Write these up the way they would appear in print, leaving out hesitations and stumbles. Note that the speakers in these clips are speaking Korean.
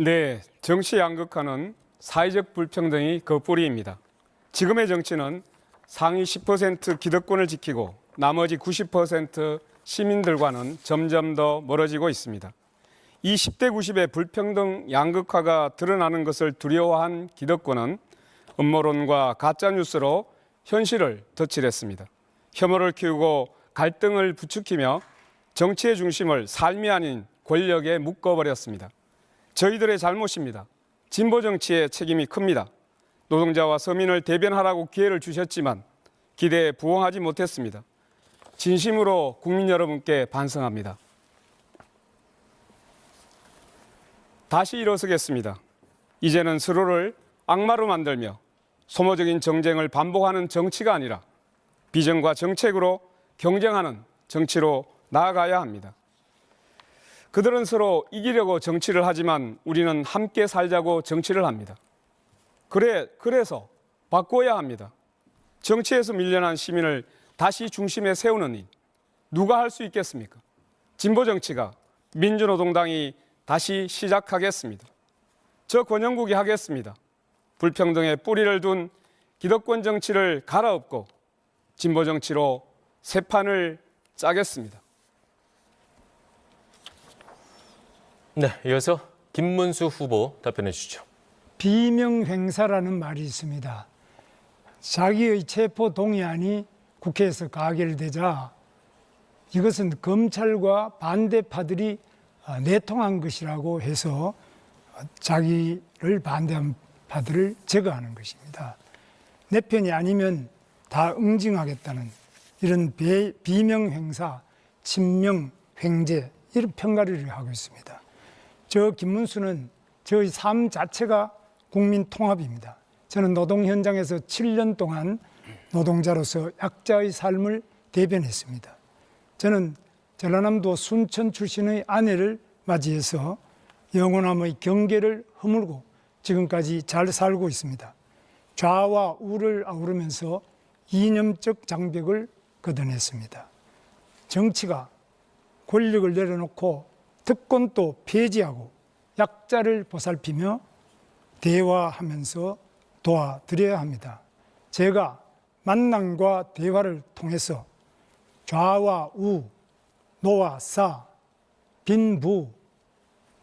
네, 정치 양극화는 사회적 불평등이 그 뿌리입니다. 지금의 정치는 상위 10% 기득권을 지키고 나머지 90% 시민들과는 점점 더 멀어지고 있습니다. 이 10대 90의 불평등 양극화가 드러나는 것을 두려워한 기득권은 음모론과 가짜뉴스로 현실을 덧칠했습니다. 혐오를 키우고 갈등을 부추기며 정치의 중심을 삶이 아닌 권력에 묶어버렸습니다. 저희들의 잘못입니다. 진보 정치의 책임이 큽니다. 노동자와 서민을 대변하라고 기회를 주셨지만 기대에 부응하지 못했습니다. 진심으로 국민 여러분께 반성합니다. 다시 일어서겠습니다. 이제는 서로를 악마로 만들며 소모적인 정쟁을 반복하는 정치가 아니라 비전과 정책으로 경쟁하는 정치로 나아가야 합니다. 그들은 서로 이기려고 정치를 하지만 우리는 함께 살자고 정치를 합니다. 그래서 바꿔야 합니다. 정치에서 밀려난 시민을 다시 중심에 세우는 일, 누가 할 수 있겠습니까? 진보 정치가, 민주노동당이 다시 시작하겠습니다. 저 권영국이 하겠습니다. 불평등에 뿌리를 둔 기득권 정치를 갈아엎고 진보 정치로 새 판을 짜겠습니다. 네, 이어서 김문수 후보 답변해 주시죠. 비명행사라는 말이 있습니다. 자기의 체포 동의안이 국회에서 가결되자 이것은 검찰과 반대파들이 내통한 것이라고 해서 자기를 반대한 파들을 제거하는 것입니다. 내 편이 아니면 다 응징하겠다는 이런 비명행사, 친명횡재 이런 평가를 하고 있습니다. 저 김문수는 저의 삶 자체가 국민 통합입니다. 저는 노동 현장에서 7년 동안 노동자로서 약자의 삶을 대변했습니다. 저는 전라남도 순천 출신의 아내를 맞이해서 영원함의 경계를 허물고 지금까지 잘 살고 있습니다. 좌와 우를 아우르면서 이념적 장벽을 걷어냈습니다. 정치가 권력을 내려놓고 특권도 폐지하고 약자를 보살피며 대화하면서 도와드려야 합니다. 제가 만남과 대화를 통해서 좌와 우, 노와 사, 빈부,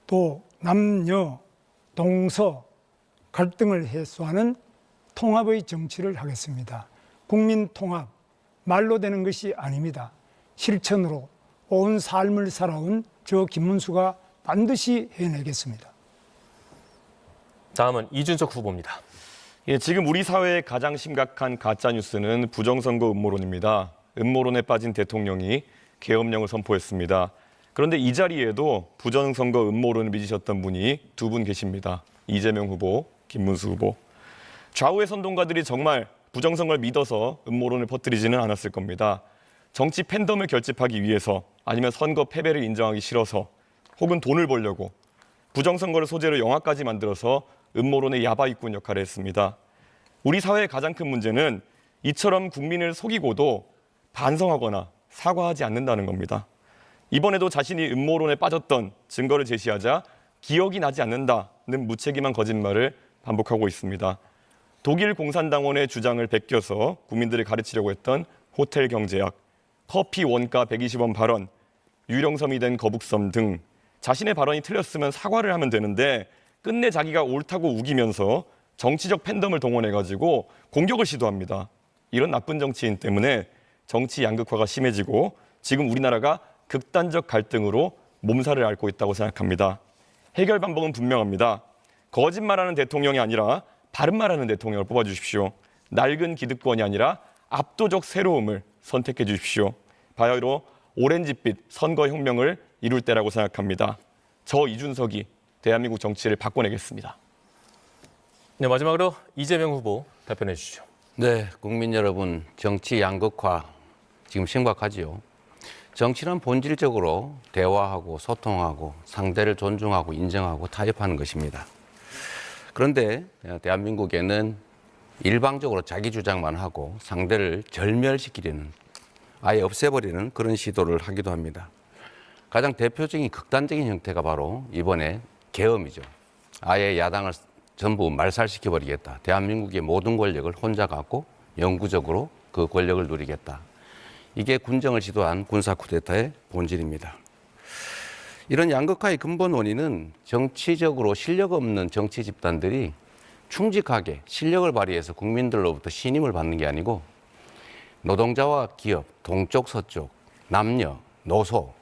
또 남녀, 동서, 갈등을 해소하는 통합의 정치를 하겠습니다. 국민 통합, 말로 되는 것이 아닙니다. 실천으로 온 삶을 살아온 저 김문수가 반드시 해내겠습니다. 다음은 이준석 후보입니다. 예, 지금 우리 사회의 가장 심각한 가짜뉴스는 부정선거 음모론입니다. 음모론에 빠진 대통령이 계엄령을 선포했습니다. 그런데 이 자리에도 부정선거 음모론을 믿으셨던 분이 두 분 계십니다. 이재명 후보, 김문수 후보. 좌우의 선동가들이 정말 부정선거를 믿어서 음모론을 퍼뜨리지는 않았을 겁니다. 정치 팬덤을 결집하기 위해서 아니면 선거 패배를 인정하기 싫어서 혹은 돈을 벌려고 부정선거를 소재로 영화까지 만들어서 음모론의 야바이꾼 역할을 했습니다. 우리 사회의 가장 큰 문제는 이처럼 국민을 속이고도 반성하거나 사과하지 않는다는 겁니다. 이번에도 자신이 음모론에 빠졌던 증거를 제시하자 기억이 나지 않는다는 무책임한 거짓말을 반복하고 있습니다. 독일 공산당원의 주장을 베껴서 국민들을 가르치려고 했던 호텔 경제학, 커피 원가 120원 발언, 유령섬이 된 거북섬 등 자신의 발언이 틀렸으면 사과를 하면 되는데 끝내 자기가 옳다고 우기면서 정치적 팬덤을 동원해가지고 공격을 시도합니다. 이런 나쁜 정치인 때문에 정치 양극화가 심해지고 지금 우리나라가 극단적 갈등으로 몸살을 앓고 있다고 생각합니다. 해결 방법은 분명합니다. 거짓말하는 대통령이 아니라 바른말하는 대통령을 뽑아주십시오. 낡은 기득권이 아니라 압도적 새로움을 선택해 주십시오. 바야흐로 오렌지빛 선거혁명을 이룰 때라고 생각합니다. 저 이준석이 대한민국 정치를 바꿔내겠습니다. 네, 마지막으로 이재명 후보 답변해 주시죠. 네, 국민 여러분, 정치 양극화 지금 심각하지요. 정치는 본질적으로 대화하고 소통하고 상대를 존중하고 인정하고 타협하는 것입니다. 그런데 대한민국에는 일방적으로 자기 주장만 하고 상대를 절멸시키려는, 아예 없애버리는 그런 시도를 하기도 합니다. 가장 대표적인 극단적인 형태가 바로 이번에 계엄이죠. 아예 야당을 전부 말살시켜버리겠다. 대한민국의 모든 권력을 혼자 갖고 영구적으로 그 권력을 누리겠다. 이게 군정을 시도한 군사 쿠데타의 본질입니다. 이런 양극화의 근본 원인은 정치적으로 실력 없는 정치 집단들이 충직하게 실력을 발휘해서 국민들로부터 신임을 받는 게 아니고 노동자와 기업, 동쪽, 서쪽, 남녀, 노소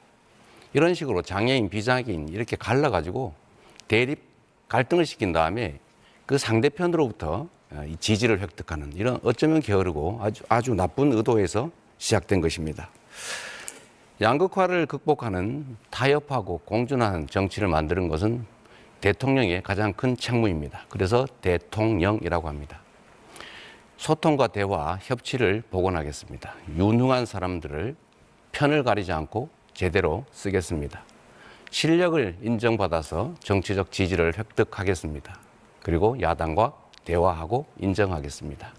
이런 식으로 장애인, 비장애인 이렇게 갈라가지고 대립, 갈등을 시킨 다음에 그 상대편으로부터 이 지지를 획득하는 이런 어쩌면 게으르고 아주 나쁜 의도에서 시작된 것입니다. 양극화를 극복하는 타협하고 공존하는 정치를 만드는 것은 대통령의 가장 큰 책무입니다. 그래서 대통령이라고 합니다. 소통과 대화, 협치를 복원하겠습니다. 유능한 사람들을 편을 가리지 않고 제대로 쓰겠습니다. 실력을 인정받아서 정치적 지지를 획득하겠습니다. 그리고 야당과 대화하고 인정하겠습니다.